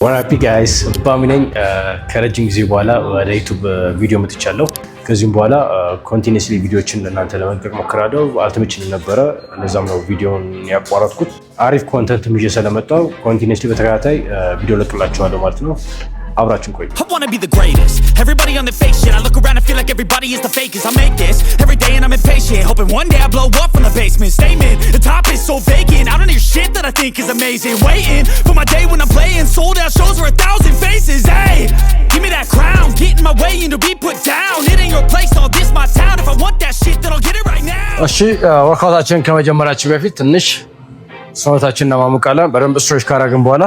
What up guys? ባሚነኝ ከረጅም ጊዜ በኋላ ወደ ዩቲዩብ ቪዲዮ መጥቻለሁ። ከዚህም በኋላ ኮንቲኒዩስሊ ቪዲዮችን ለእናንተ ለመልቀቅ ሞክራለሁ። አልተመችኝም ነበረ፣ ለዛም ነው ቪዲዮን ያቋረጥኩት። አሪፍ ኮንተንት ይዤ ስለመጣሁ ኮንቲኒዩስሊ በተከታታይ ቪዲዮ ለቅላችኋለሁ ማለት ነው። አብራችን ቆዩ። I wanna be the greatest. Everybody on the fake shit. I look around and feel like everybody is the fakest. I make this every day and I'm impatient, hoping one day I blow up from the basement. Statement, the top is so vacant. I don't hear shit that I think is amazing. Waiting for my day when I'm playing sold out shows for 1,000 faces. Hey, give me that crown, get in my way and to be put down. It ain't your place, all this my town. If I want that shit, then I'll get it right now. እሺ ወርካውታችን ከመጀመራችን በፊት ትንሽ ሰውነታችንን እናማሙቃለን። በደንብ ስትሬች ካደረግን በኋላ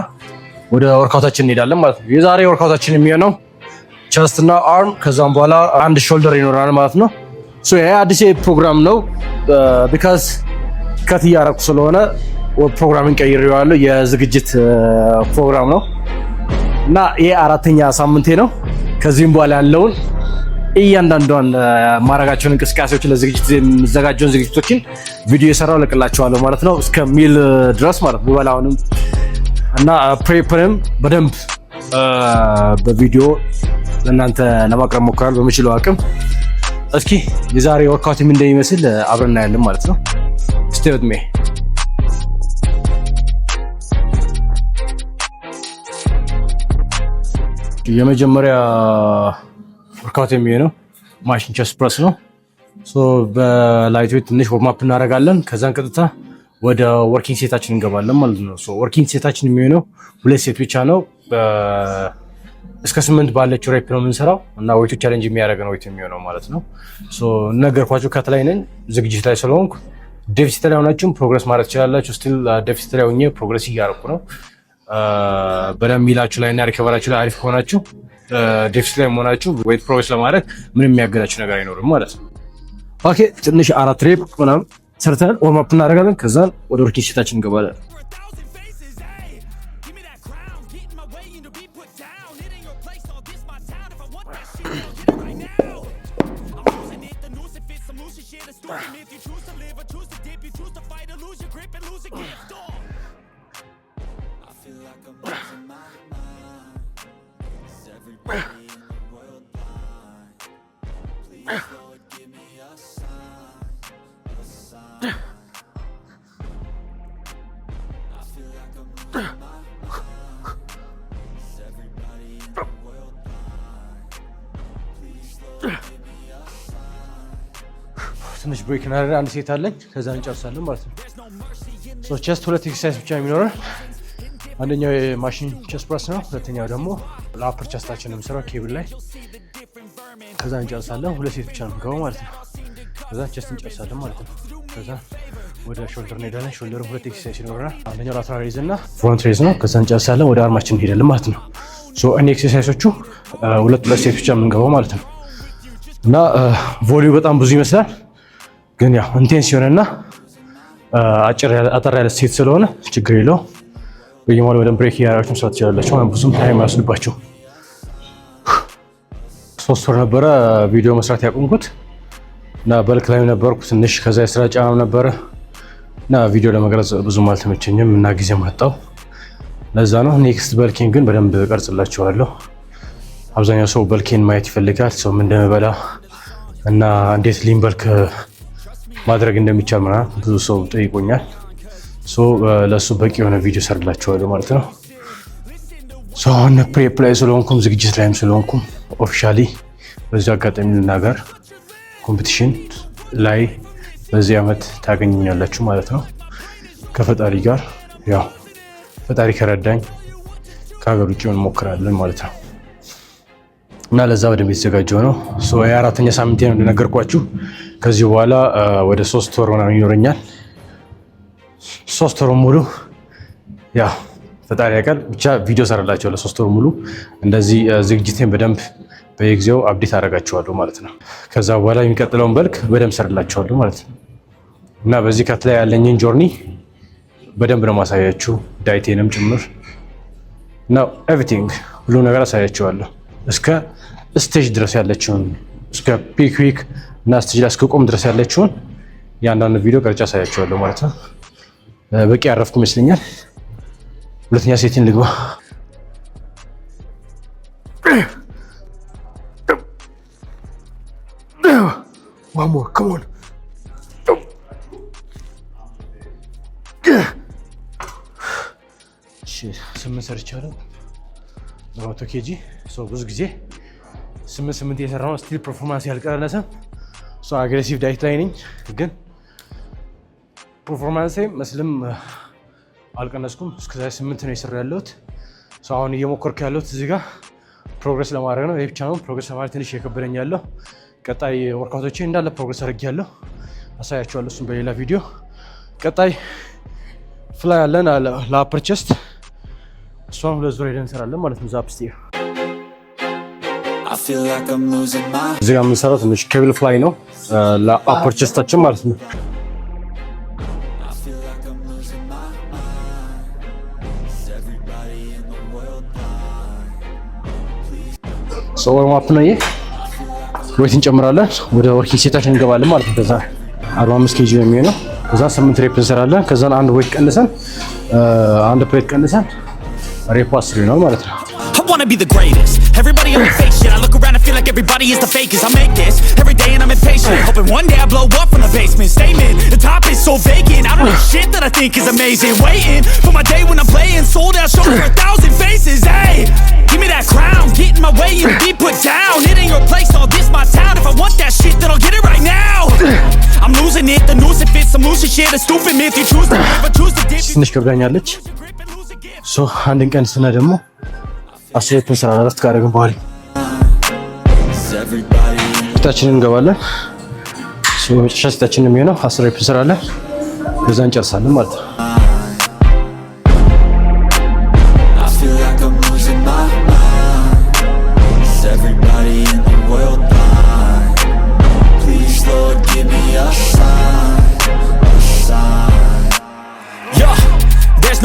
ወደ ወርካውታችን እንሄዳለን ማለት ነው። የዛሬ ወርካውታችን የሚሆነው ቸስት እና አርም ከዛም በኋላ አንድ ሾልደር ይኖራል ማለት ነው። ሶ ይሄ አዲስ ፕሮግራም ነው ቢካዝ ከት እያደረኩ ስለሆነ ፕሮግራምን ቀይሬዋለሁ። የዝግጅት ፕሮግራም ነው እና ይሄ አራተኛ ሳምንቴ ነው። ከዚህም በኋላ ያለውን እያንዳንዷን ማረጋቸውን እንቅስቃሴዎች ለዝግጅት የሚዘጋጀውን ዝግጅቶችን ቪዲዮ የሰራው ለቅላቸዋለሁ ማለት ነው እስከ ሚል ድረስ ማለት ነው። በላውንም እና ፕሬፕንም በደንብ በቪዲዮ ለእናንተ ለማቅረብ ሞክራለሁ በምችለው አቅም። እስኪ የዛሬ ወርካውት ምን እንደሚመስል አብረን እናያለን ማለት ነው። ስቴይ ዊዝ ሚ። የመጀመሪያ ወርካውት የሚሆነው ማሽን ቸስት ፕረስ ነው። ሶ በላይት ዌት ትንሽ ወርም አፕ እናደርጋለን። ከዛን ቀጥታ ወደ ወርኪንግ ሴታችን እንገባለን ማለት ነው። ሶ ወርኪንግ ሴታችን የሚሆነው 2 ሴት ብቻ ነው። እስከ 8 ባለችው ሬፕ ነው የምንሰራው እና ዌቱ ቻሌንጅ የሚያደርገን ዌት የሚሆነው ማለት ነው። ሶ ነገርኳችሁ ከትላይ ነኝ ዝግጅት ላይ ስለሆንኩ ዴፊሲት ላይ ሆናችሁም ፕሮግረስ ማድረግ ትችላላችሁ። ስቲል ዴፊሲት ላይ ሆኜ ፕሮግረስ እያደረኩ ነው። በደንብ ሚላችሁ ላይ እና ሪከቨራችሁ ላይ አሪፍ ከሆናችሁ ዴፊሲት ላይ መሆናችሁ ዌት ፕሮግረስ ለማድረግ ምንም የሚያገዳችሁ ነገር አይኖርም ማለት ነው። ኦኬ ትንሽ 4 ሬፕ ምናምን ሰርተን ወርም አፕ እናደርጋለን። ከዛን ወደ ወርኪንግ ሴታችን እንገባለን። ትንሽ ብሬክ እናደርጋለን። አንድ ሴት አለኝ ከዛ እንጨርሳለን ማለት ነው። ሶ ቸስት 2 ኤክሰርሳይዝ ብቻ የሚኖረን አንደኛው የማሽን ቸስት ፕረስ ነው። ሁለተኛው ደግሞ ለአፐር ቸስታችን ነው የምሰራው ኬብል ላይ። ከዛ እንጨርሳለን። 2 ሴት ብቻ ነው የምገባው ማለት ነው። ከዛ ቸስት እንጨርሳለን ማለት ነው። ከዛ ወደ ሾልደር እንሄዳለን። ሾልደር 2 ኤክሰርሳይዝ ይኖረናል። አንደኛው ላተራል ሬዝ እና ፍሮንት ሬዝ ነው። ከዛ እንጨርሳለን። ወደ አርማችን እንሄዳለን ማለት ነው። ሶ እኔ ኤክሰርሳይሶቹ 2 ሴት ብቻ የምንገባው ማለት ነው እና ቮሊዩ በጣም ብዙ ይመስላል ግን ያው ኢንቴንስ የሆነና አጠር ያለ ሴት ስለሆነ ችግር የለው። በየማሉ በደንብ ብሬክ እያደረጋችሁ መስራት ትችላላችሁ። ብዙም ታይም አያስልባችሁ። 3 ወር ነበረ ቪዲዮ መስራት ያቆምኩት እና በልክ ላይ ነበርኩ ትንሽ። ከዛ የስራ ጫናም ነበረ እና ቪዲዮ ለመቅረጽ ብዙም አልተመቸኝም እና ጊዜ ማጣው። ለዛ ነው ኔክስት በልኬን ግን በደንብ ቀርጽላችኋለሁ። አብዛኛው ሰው በልኬን ማየት ይፈልጋል። ሰው ምን እንደምበላ እና እንዴት ሊን በልክ ማድረግ እንደሚቻል ምናምን ብዙ ሰው ጠይቆኛል። ሶ ለሱ በቂ የሆነ ቪዲዮ ሰርላችኋለሁ ማለት ነው። ሶ አሁን ፕሬፕ ላይ ስለሆንኩም ዝግጅት ላይም ስለሆንኩም ኦፊሻሊ በዚህ አጋጣሚ ልናገር ኮምፒቲሽን ላይ በዚህ ዓመት ታገኙኛላችሁ ማለት ነው ከፈጣሪ ጋር። ያው ፈጣሪ ከረዳኝ ከሀገር ውጭ እንሞክራለን ማለት ነው እና ለዛ በደንብ የተዘጋጀው ነው። ሶ የአራተኛ ሳምንቴ ነው እንደነገርኳችሁ። ከዚህ በኋላ ወደ 3 ወር ምናምን ይኖረኛል። 3 ወር ሙሉ ያው ፈጣሪ ያውቃል ብቻ ቪዲዮ ሰራላችሁ ለ3 ወር ሙሉ እንደዚህ ዝግጅቴን በደንብ በየጊዜው አፕዴት አደርጋችኋለሁ ማለት ነው። ከዛ በኋላ የሚቀጥለውን በልክ በደንብ ሰራላችኋለሁ ማለት ነው እና በዚህ ከት ላይ ያለኝን ጆርኒ በደንብ ነው ማሳያችሁ፣ ዳይቴንም ጭምር እና ኤቭሪቲንግ ሁሉ ነገር አሳያችኋለሁ እስከ ስቴጅ ድረስ ያለችውን እስከ ፒክ ዊክ እና ስቴጅ ላይ እስከቆም ድረስ ያለችውን ያንዳንዱ ቪዲዮ ቀርጬ አሳያችኋለሁ ማለት ነው። በቂ ያረፍኩ ይመስለኛል። ሁለተኛ ሴቲን ልግባ። One more, come on. ስምንት ሰርቻለሁ በመቶ ኬጂ ሰው ብዙ ጊዜ ስምንት የሰራው ስቲል ፐርፎርማንስ ያልቀነሰም ሰው አግሬሲቭ ዳይት ላይ ነኝ ግን ፐርፎርማንስ መስልም አልቀነስኩም እስከዛ 8 ነው የሰራው ያለሁት ሰው አሁን እየሞከርኩ ያለሁት እዚህ ጋር ፕሮግረስ ለማድረግ ነው ይሄ ብቻ ነው ፕሮግረስ ለማድረግ ትንሽ የከበደኝ ያለው ቀጣይ ወርካውቶቼ እንዳለ ፕሮግረስ አድርጌያለሁ አሳያችኋለሁ እሱን በሌላ ቪዲዮ ቀጣይ ፍላይ አለን ለአፐር ቼስት እሷን ሁለት ዙር ሄደን እንሰራለን ማለት ነው ዛፕስቲር እዚህ ጋር የምንሰራው ትንሽ ኬብል ፍላይ ነው ለአፐር ቼስታችን ማለት ነው ሰው ወርማፕ ነው ይሄ ዌት እንጨምራለን ወደ ወርኪንግ ሴታችን እንገባለን ማለት ነው ከዛ 45 ኬጂ ነው የሚሆነው ከዛ 8 ሬፕ እንሰራለን ከዛ አንድ ዌት ቀንሰን አንድ ፕሌት ቀንሰን ሬፕ 10 ነው ማለት ነው I wanna be the greatest. Everybody on the fake shit. I look around and feel like everybody is the fakest. I make this every day and I'm impatient. Hoping one day I blow up from the basement. Statement, the top is so vacant. I don't know shit that I think is amazing. Waiting for my day when I'm playing sold out shows for 1,000 faces. Hey, give me that crown, get in my way and be put down. It ain't your place, all this my town. If I want that shit, then I'll get it right now. I'm losing it, the noose it fits. I'm losing shit, a stupid myth. You choose to live, I choose to dip. ትንሽ ከብዳኛለች ሶ አንድን ቀን ስና ደግሞ አስየትን ስራ አረፍት ካደረግን በኋላ ስታችንን እንገባለን ሶ መጨረሻ ስታችንን የሚሆነው 10 ሬፕ እንሰራለን ከዛ እንጨርሳለን ማለት ነው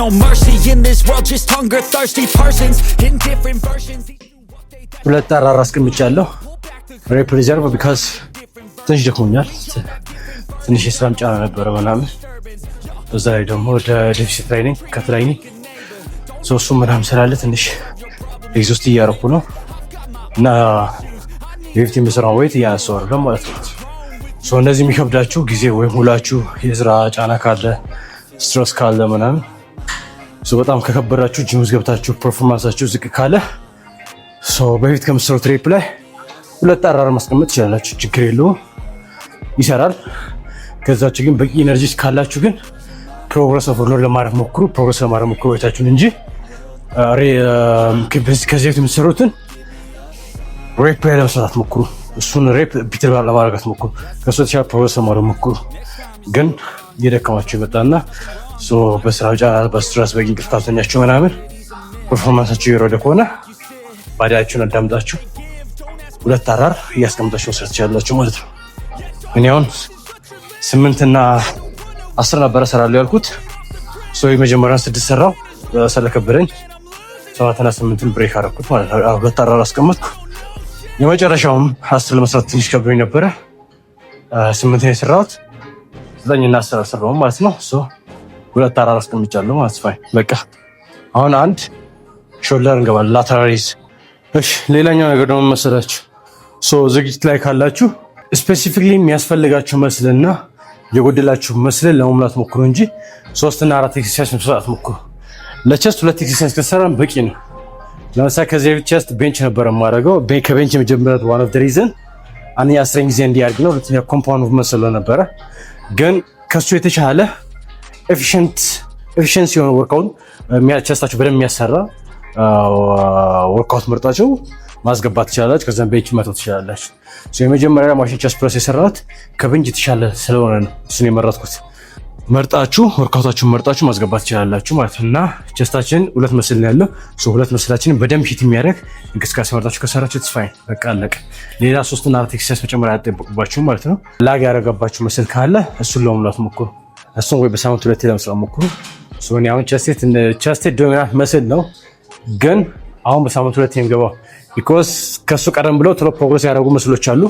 No mercy in this world, just hunger thirsty persons in different versions. ሁለት አራራ አስቀምጫለሁ ሬፕ ሪዘርቭ ቢካዝ ትንሽ ደክሞኛል ትንሽ የስራም ጫና ነበረ ምናምን በዛ ላይ ደግሞ ወደ ዴፊሲት ትሬኒንግ ከትሬኒንግ ሶስቱ ምናምን ስላለ ትንሽ ኤግዞስት እያረኩ ነው እና የፊት የምሰራው ወይት እያነሳሁ አይደለም ማለት ነው ሶ እነዚህ የሚከብዳችሁ ጊዜ ወይም ሁላችሁ የስራ ጫና ካለ ስትረስ ካለ ምናምን በጣም ከከበዳችሁ ጂም ውስጥ ገብታችሁ ፐርፎርማንሳችሁ ዝቅ ካለ በፊት ከምትሰሩት ሬፕ ላይ ሁለት አራራ ማስቀመጥ ትችላላችሁ ችግር የለውም ይሰራል ከዛችሁ ግን በቂ ኢነርጂ ካላችሁ ግን ፕሮግረስ ኦቨርሎድ ለማድረግ ሞክሩ ወይታችሁን እንጂ ከዚህ በፊት የምትሰሩትን ሬፕ ላይ ለመስራት ሞክሩ እሱን ሬፕ ቢትር ለማድረግ ሞክሩ ከሱ የተሻለ ፕሮግረስ ለማድረግ ሞክሩ ግን እየደከማችሁ ይመጣና በስራ ጫና በስትረስ በእንቅልፍ ካልተኛችሁ ምናምን ፐርፎርማንሳችሁ የወረደ ከሆነ ባዲያችሁን አዳምጣችሁ ሁለት አራር እያስቀምጣችሁ መስራት ትችላላችሁ ማለት ነው እኔ አሁን 8 እና 10 ነበር እሰራለሁ ያልኩት የመጀመሪያውን 6 ሰራው ስለከበደኝ 7 እና 8ን ብሬክ አደረኩት ማለት ነው ሁለት አራር አስቀመጥኩ የመጨረሻውም 10 ለመስራት ትንሽ ከብዶኝ ነበረ 8 የሰራሁት 9 እና 10 ሰራው ማለት ነው ሁለት አራራ አስቀምጫለሁ ማለት ነው በቃ አሁን አንድ ሾልደር እንገባለን ላተራሊዝ እሺ ሌላኛው ነገር ደግሞ መሰላችሁ ዝግጅት ላይ ካላችሁ ስፔሲፊክሊ የሚያስፈልጋችሁ መስልና የጎደላችሁ መስል ለመሙላት ሞክሩ እንጂ 3 እና 4 ኤክሰርሳይዝ መስራት ሞክሩ ለቼስት 2 ኤክሰርሳይዝ ከሰራን በቂ ነው ለምሳሌ ከዚህ ቼስት ቤንች ነበር የማደርገው ከቤንች መጀመሪያ one of the reason አንያ ስትሬንግ ጊዜ እንዲያድግ ነው ሁለተኛ ኮምፓውንድ ሙቭመንት ስለነበረ ግን ከሱ የተሻለ ኤፊሽንሲ የሆነ ወርካውት ቼስታችሁ በደንብ የሚያሰራ ወርካውት መርጣችሁ ማስገባት ትችላላችሁ ከዛም ቤንች መተው ትችላላችሁ የመጀመሪያ ማሽን ቼስት ፕሬስ የሰራሁት ከቤንች የተሻለ ስለሆነ ነው እሱን የመረጥኩት መርጣችሁ ወርካውታችሁን መርጣችሁ ማስገባት ትችላላችሁ ማለት ነው እና ቼስታችን ሁለት መስል ነው ያለው ሁለት መስላችንን በደንብ ሂት የሚያደርግ እንቅስቃሴ መርጣችሁ ከሰራችሁ ፋይን በቃ አለቀ ሌላ 3 እና 4 ኤክሰርሳይዝ መጨመር አይጠበቅባችሁም ማለት ነው ላግ ያደረጋባችሁ መስል ካለ እሱን ለመሙላት ሞክሩ እሱን ወይ በሳምንት 2 ለመስራት ሞክሩ ሶኒ አሁን ቼስት ዶሚናንት መስል ነው ግን አሁን በሳምንት 2 የሚገባው ቢኮዝ ከሱ ቀደም ብለው ቶሎ ፕሮግረስ ያደረጉ መስሎች አሉ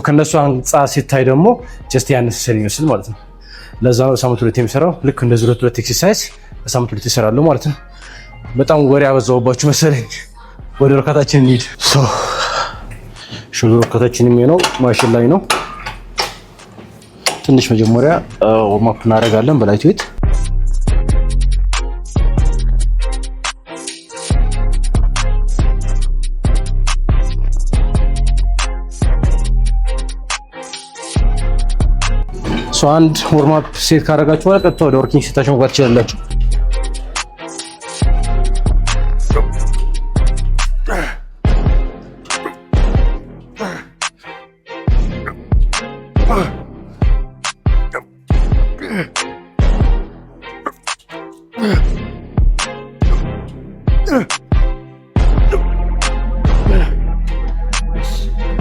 ከነሱ አንጻር ሲታይ ደግሞ ቼስት ያነሰ ይመስል ማለት ነው ለዛ ነው በሳምንት 2 የሚሰራው ልክ እንደዚህ 2 ኤክሰርሳይዝ በሳምንት 2 ይሰራሉ ማለት ነው በጣም ወሬ ያበዛውባችሁ መሰለኝ ወደ እርካታችን እንሂድ። ሹሉ እርካታችን የሚሆነው ማሽን ላይ ነው። ትንሽ መጀመሪያ ወርማፕ እናደርጋለን በላይት ዌት። አንድ ወርማፕ ሴት ካደረጋችሁ በኋላ ቀጥታ ወደ ወርኪንግ ሴታችሁ መግባት ትችላላችሁ።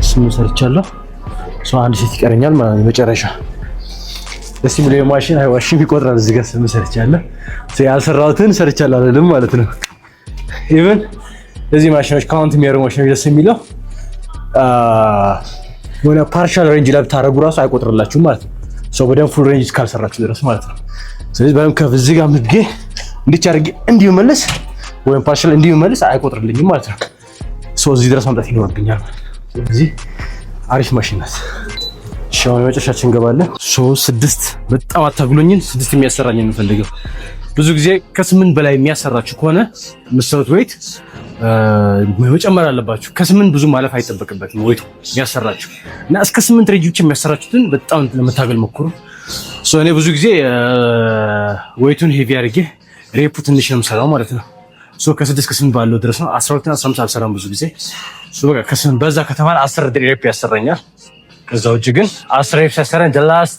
ስሙ ሰርቻለሁ። አንድ ሴት ይቀረኛል ማለት ነው መጨረሻ። ደስ የሚለው ማሽን አይዋሽም ይቆጥራል። እዚህ ጋር ስም ሰርቻለሁ። ያልሰራሁትን ሰርቻለሁ አይደለም ማለት ነው። ኢቭን እዚህ ማሽኖች ካውንት የሚያደርጉ ማሽኖች ደስ የሚለው የሆነ ፓርሻል ሬንጅ ላይ ብታደርጉ ራሱ አይቆጥርላችሁም ማለት ነው። በደንብ ፉል ሬንጅ ካልሰራችሁ ድረስ ማለት ነው። ስለዚህ በደንብ ከፍ እዚህ ጋር ምትጌ እንዲች አድርጌ እንዲሁ መልስ ወይም ፓርሻል እንዲሁ መልስ አይቆጥርልኝም ማለት ነው። እዚህ ድረስ ማምጣት ይኖርብኛል። ስለዚህ አሪፍ ማሽን ናት። ሻውን መጨረሻችን እንገባለን። 6 በጣም አታግሎኝን 6 የሚያሰራኝ እንፈልገው። ብዙ ጊዜ ከ8 በላይ የሚያሰራችሁ ከሆነ የምትሰሩት ዌይት መጨመር አለባችሁ። ከ8 ብዙ ማለፍ አይጠበቅበትም ዌይቱ የሚያሰራችሁ እና እስከ 8 ሬንጅ ብቻ የሚያሰራችሁትን በጣም ለመታገል ሞክሩ። እኔ ብዙ ጊዜ ዌይቱን ሄቪ አድርጌ ሬፑ ትንሽ ነው የምሰራው ማለት ነው። ከ6 እስከ 8 ባለው ድረስ ነው። 12 እና 15 አልሰራም ብዙ ጊዜ። በቃ ከ8 በዛ ከተባለ 10 ሬፕ ያሰራኛል። ከዛ ውጭ ግን 10 ሬፕ ያሰራኝ the last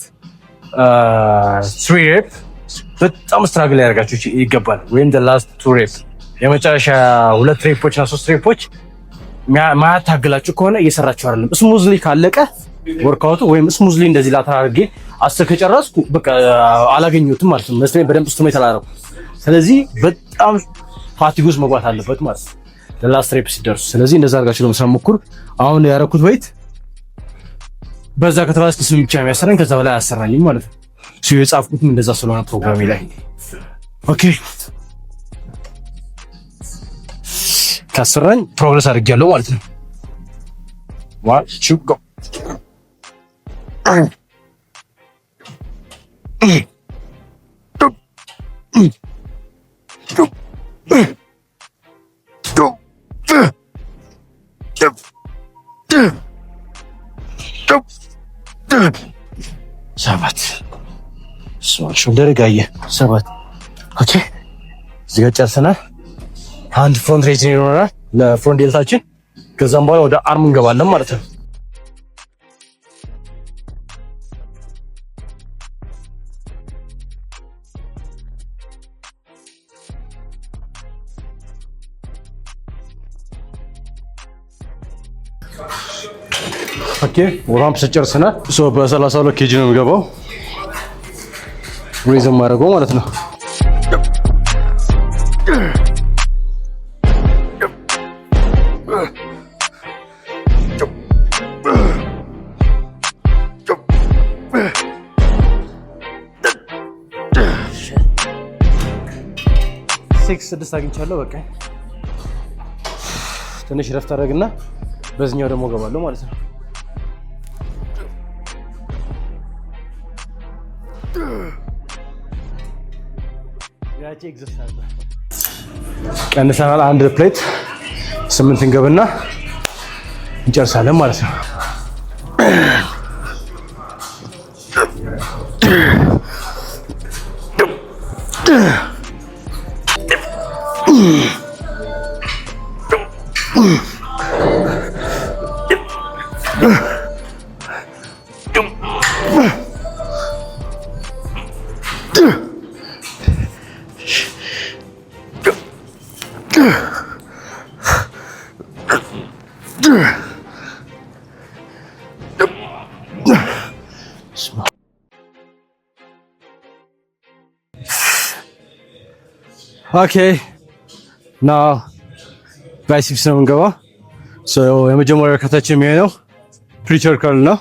3 ሬፕ በጣም ስትራግል ያደርጋችሁ ይገባል። ወይም the last 2 ሬፕ የመጨረሻ 2 ሬፖች እና 3 ሬፖች ማያታግላችሁ ከሆነ እየሰራችሁ አይደለም። ስሙዝሊ ካለቀ ወርክአውቱ ወይም ስሙዝሊ እንደዚህ ላተር አድርጌ 10 ከጨረስኩ በቃ አላገኘሁትም ማለት ነው። መስለኝ በደንብ ስቱሜት አላደረኩም። ስለዚህ በጣም ፋቲጉስ መግባት አለበት ማለት ነው ለላስት ሬፕ ሲደርሱ። ስለዚህ እንደዛ አድርጋችሁ ለመስራት ሞክሩ። አሁን ያደረኩት ዌይት በዛ ከተባለ እስከ 8 ብቻ የሚያሰራኝ ከዛ በላይ አያሰራኝም ማለት ነው። የጻፍኩትም እንደዛ ስለሆነ ፕሮግራሜ ላይ ኦኬ። ካሰራኝ ፕሮግረስ አድርጌያለሁ ማለት ነው። ዋት ሹ ጎ ሰባት ሾልደር ጋየ 7 ኦኬ። እዚህ ጋር ጨርሰናል። አንድ ፍሮንት ሬዝ ይኖረናል ለፍሮንት ዴልታችን። ከዛም በኋላ ወደ አርም እንገባለን ማለት ነው። ኦኬ ወራም ጨርሰናል። በ32 ኬጂ ነው የሚገባው ሬዝ ማድረገው ማለት ነው። ስድስት አግኝቻለሁ። በቃ ትንሽ ረፍት አደረግና በዚህኛው ደግሞ ገባለሁ ማለት ነው። ያቺ ኤግዘርሳይዝ ቀንሰናል። አንድ ፕሌት 8 እንገብና እንጨርሳለን ማለት ነው። ኦኬ ናው ባይሲፕስ ነው የምንገባው። የመጀመሪያው ከታች የሚሆነው ፕሪቸር ከርል ነው።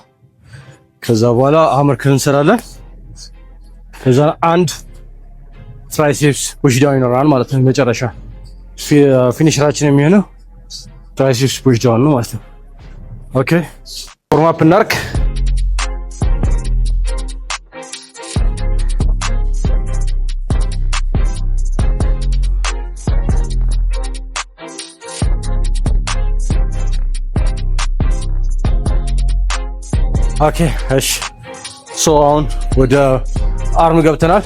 ከዛ በኋላ ሀመር ከርል እንሰራለን። ከዛ አንድ ትራይሴፕስ ፑሽ ዳውን ይኖራል ማለት ነው። መጨረሻ ፊኒሸራችን የሚሆነው ትራይሴፕስ ፑሽ ዳውን ነው ማለት ነው። ኦኬ ፎርም አፕ እናርክ። ኦኬ እሺ ሶ አሁን ወደ አርም ገብተናል።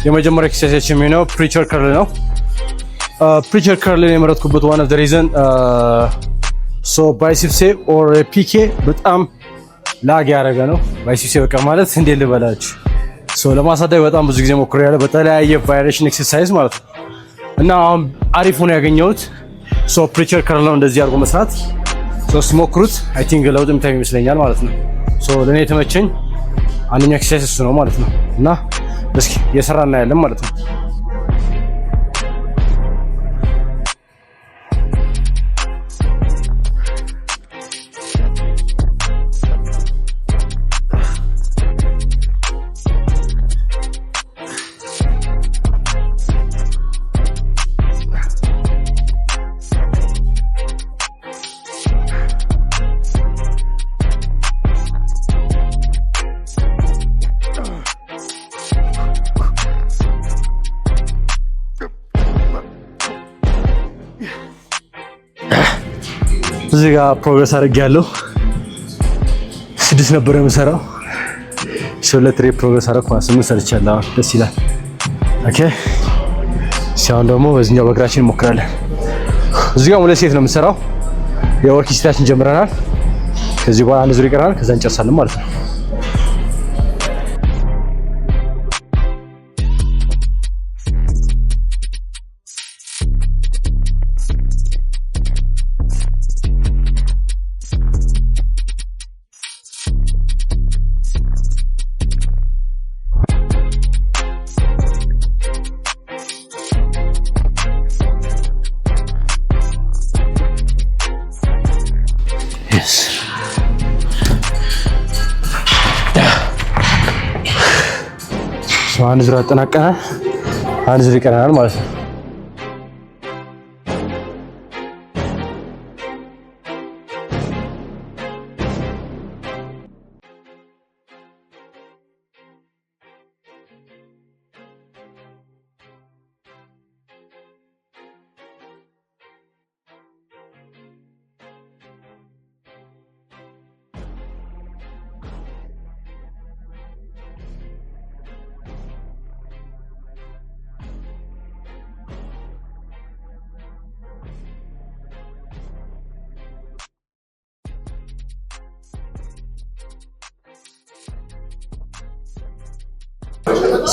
የመጀመሪያ ኤክሰርሳይዝ የሚሆነው ፕሪቸር ከርል ነው። ፕሪቸር ከርልን የመረጥኩበት ዋን ኦፍ ዘ ሪዝን ሶ ባይሴፕሴ ኦር ፒኬ በጣም ላግ ያደረገ ነው። ባይሴፕሴ በቃ ማለት እንዴት ልበላችሁ ሶ ለማሳደግ በጣም ብዙ ጊዜ ሞክሬያለሁ በተለያየ ቫሪዬሽን ኤክሰርሳይዝ ማለት ነው። እና አሁን አሪፍ ሆኖ ያገኘሁት ሶ ፕሪቸር ከርል ነው እንደዚህ አድርጎ መስራት። ሶ ስሞክሩት አይ ቲንክ ለውጥ የምታዩ ይመስለኛል ማለት ነው። ሶ ለኔ የተመቸኝ አንደኛ ኤክሰርሳይዝ እሱ ነው ማለት ነው። እና እስኪ እየሰራ እናያለን ማለት ነው። እዚህ ጋር ፕሮግረስ አድርጌያለሁ። 6 ነበር የምሰራው 2 ሬፕ ፕሮግረስ አደረኩ 8 ሰርቻለሁ። ደስ ይላል። ኦኬ ሲያውን ደግሞ በዚህኛው በእግራችን እንሞክራለን። እዚህ ጋር 2 ሴት ነው የምሰራው። የወርክ ስታችን ጀምረናል። ከዚህ በኋላ አንድ ዙር ይቀራል። ከዛ እንጨርሳለን ማለት ነው። አንድ ዙር አጠናቀናል። አንድ ዙር ይቀረናል ማለት ነው።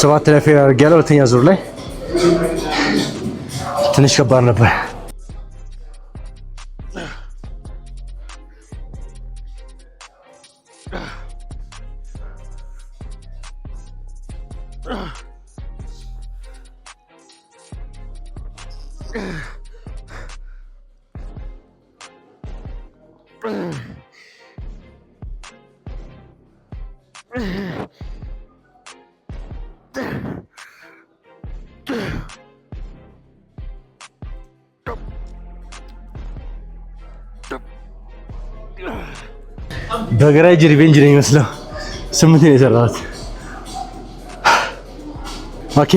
ሰባት ላይ ፌር አድርጌያለሁ። ሁለተኛ ዙር ላይ ትንሽ ከባድ ነበር። በግራ እጅ ሪቬንጅ ነው የሚመስለው። 8 ነው የሰራሁት። ኦኬ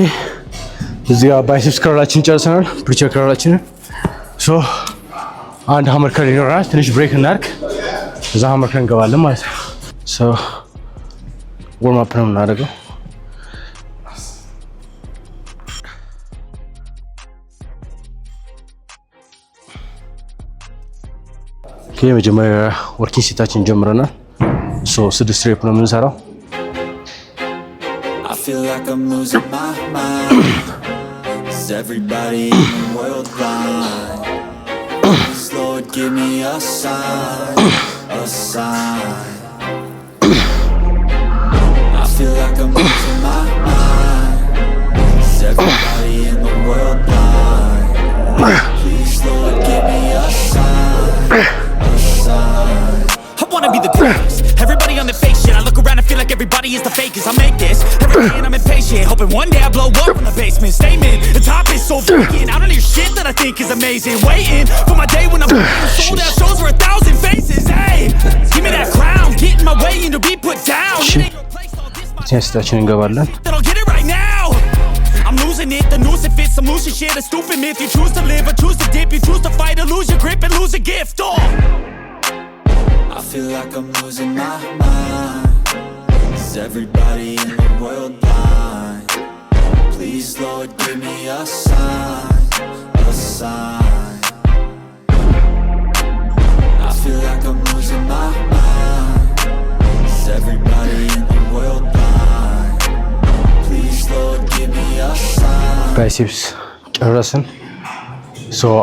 እዚህ ጋር ባይሴፕስ ከርላችን ጨርሰናል። ፕሪቸር ከርላችንን ሶ አንድ ሃመር ከርል ይኖራል። ትንሽ ብሬክ እናድርግ። እዛ ሃመር ከርል እንገባለን ማለት ነው። ሶ ወርም አፕ ነው የምናደርገው። የመጀመሪያ ወርኪንግ ሴታችን ጀምረናል። ሶ 6 ሬፕ ነው የምንሰራው። I feel like I'm losing my mind. Is everybody in the world blind? Please Lord give me a sign, a sign. I feel like I'm losing my mind. Is everybody in the world blind? Please Lord give me a sign. I wanna be the greatest. Everybody on the fake shit. I look around and feel like everybody is the fakest. I make this every day and I'm impatient, hoping one day I blow up from the basement. Statement, the top is so vacant. I don't hear shit that I think is amazing. Waiting for my day when I'm sold out shows for 1,000 faces. Hey, give me that crown, get in my way and to be put down. ቴስታችን እንገባለን። I'm losing it, the noose it fits some lucid shit, a stupid myth. You choose to live or choose to dip, you choose to fight or lose your grip and lose a gift. Oh, I feel like I'm losing my mind. Is everybody in the world blind? Please Lord, give me a sign, a sign. I feel like I'm losing my mind. Is everybody in the world blind? Please Lord, give me a sign. ባይሴፕስ ጨረስን።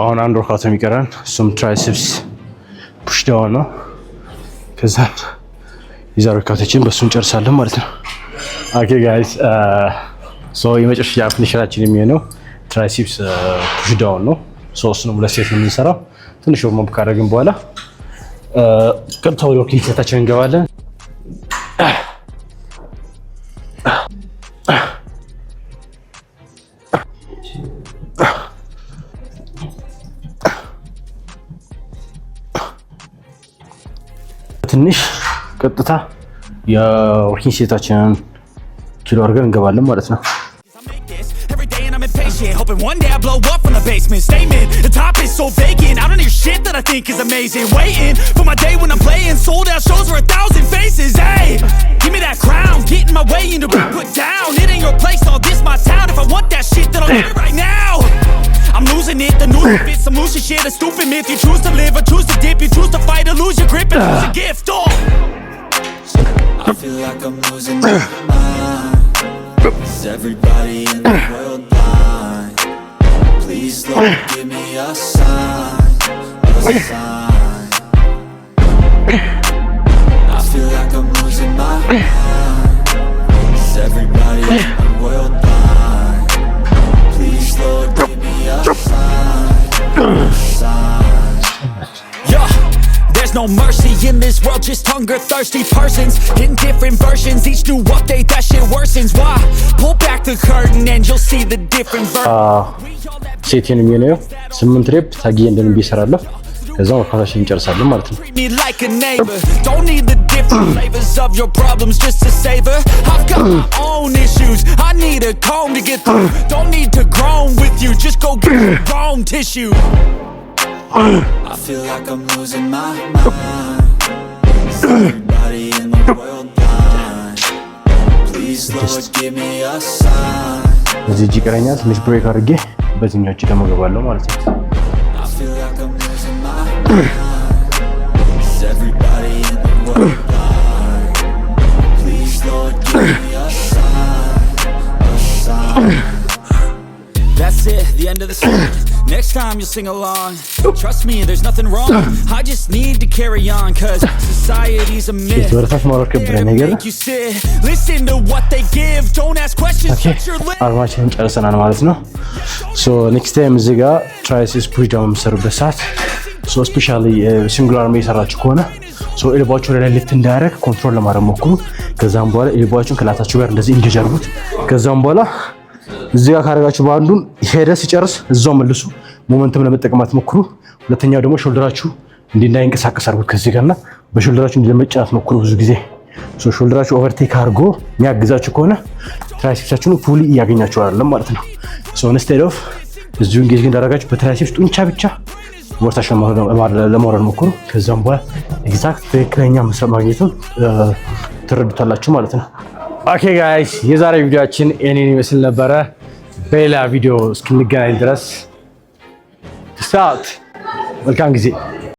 አሁን አንድ ወርካውት የሚቀረን እሱም ትራይሴፕስ ፑሽ ዳውን ነው። ከዛ የዛሬ ወርካውታችን በሱ እንጨርሳለን ማለት ነው። ኦኬ ጋይስ የመጨረሻ ፊኒሸራችን የሚሆነው ትራይሴፕስ ፑሽ ዳውን ነው። እሱንም ሁለት ሴት ነው የምንሰራው። ትንሽ ወርም ካደረግን በኋላ ቀጥታ ወደ ወርኪንግ ሴታችን እንገባለን። ትንሽ ቀጥታ የወርኪንግ ሴታችንን ኪሎ አድርገን እንገባለን ማለት ነው። Hoping one day I blow up from the basement. Statement, the top is so vacant. I don't hear shit that I think is amazing. Waiting for my day when I'm playing sold out shows for 1,000 faces. Hey, give me that crown, get in my way and to be put down. It ain't your place, all this my town. If I want that shit, then I'll get it right now. I'm losing it, the news fits some lucid shit, a stupid myth. You choose to live or choose to dip, you choose to fight or lose your grip and lose a gift. Oh, I feel like I'm losing my mind. Is everybody in the world blind? Please Lord, give me a sign, a sign. I feel like I'm losing my mind. Is everybody in the world blind? Please Lord, give me a sign, a sign. yeah. There's no mercy in this world, just hunger-thirsty persons in different versions. Each new update, that shit worsens. Why? Pull back the curtain and you'll see the different versions. ሴትን የሚሆነው 8 ሬፕ ታጊ እንደምን ቢሰራለሁ ከዛ ወርካውታችን እንጨርሳለን ማለት ነው። Treat me like a neighbor. Don't need the different flavors of your problems just to savor. I've got my own issues. I need a comb to get through. Don't need to groan with you. Just go get your own tissue. I feel like I'm losing my mind. Is everybody in the world blind? Please Lord, give me a sign. እዚህ ይቀረኛል ትንሽ ብሬክ አድርጌ በዚህኛው እጅ ደግሞ ገባለሁ ማለት ነው። I feel like I'm losing my mind. Is everybody in the world blind? Please Lord, give me a sign, a sign. That's it, the end of the song. Next time you'll sing along. Trust me, there's nothing wrong. I just need to carry on, cause society's a myth. Make you sit, listen to what they give. Don't ask questions, shut your lips. አርማችንን ጨርሰናል ማለት ነው። ኔክስት ታይም እዚህ ጋር ትራይሴፕስ ፑሽ ዳውን የምትሰሩበት ሰዓት ስፔሻሊ ሲንጉላር አርም እየሰራችሁ ከሆነ ኤልባችሁ ላይ ልት እንዳያደርግ ኮንትሮል ለማድረግ ሞክሩ። ከዛም በኋላ ኤልባችሁን ከላታችሁ ጋር እንደዚህ ኢንጌጅ አድርጉት። ከዛም በኋላ እዚህ ጋር ካደረጋችሁ በአንዱን ሄደ ሲጨርስ እዛው መልሱ። ሞመንተም ለመጠቀም አትሞክሩ። ሁለተኛው ደግሞ ሾልደራችሁ እንዳይንቀሳቀስ አድርጉት ከዚህ ጋርና በሾልደራችሁ ለመጫወት ሞክሩ። ብዙ ጊዜ ሾልደራችሁ ኦቨርቴክ አድርጎ የሚያግዛችሁ ከሆነ ትራይሴፕሳችሁን ፉሊ እያገኛችሁ አይደለም ማለት ነው። ኢንስቴድ ኦፍ እዚሁ ኢንጌጅ እንዳደረጋችሁ በትራይሴፕስ ጡንቻ ብቻ ወርታሽ ለማውረድ ሞክሩ። ከዛም በኋላ ኤግዛክት ትክክለኛ መስራት ማግኘቱን ትረዱታላችሁ ማለት ነው። ኦኬ ጋይስ የዛሬ ቪዲዮአችን እኔን ይመስል ነበረ። በሌላ ቪዲዮ እስክንገናኝ ድረስ መልካም ጊዜ።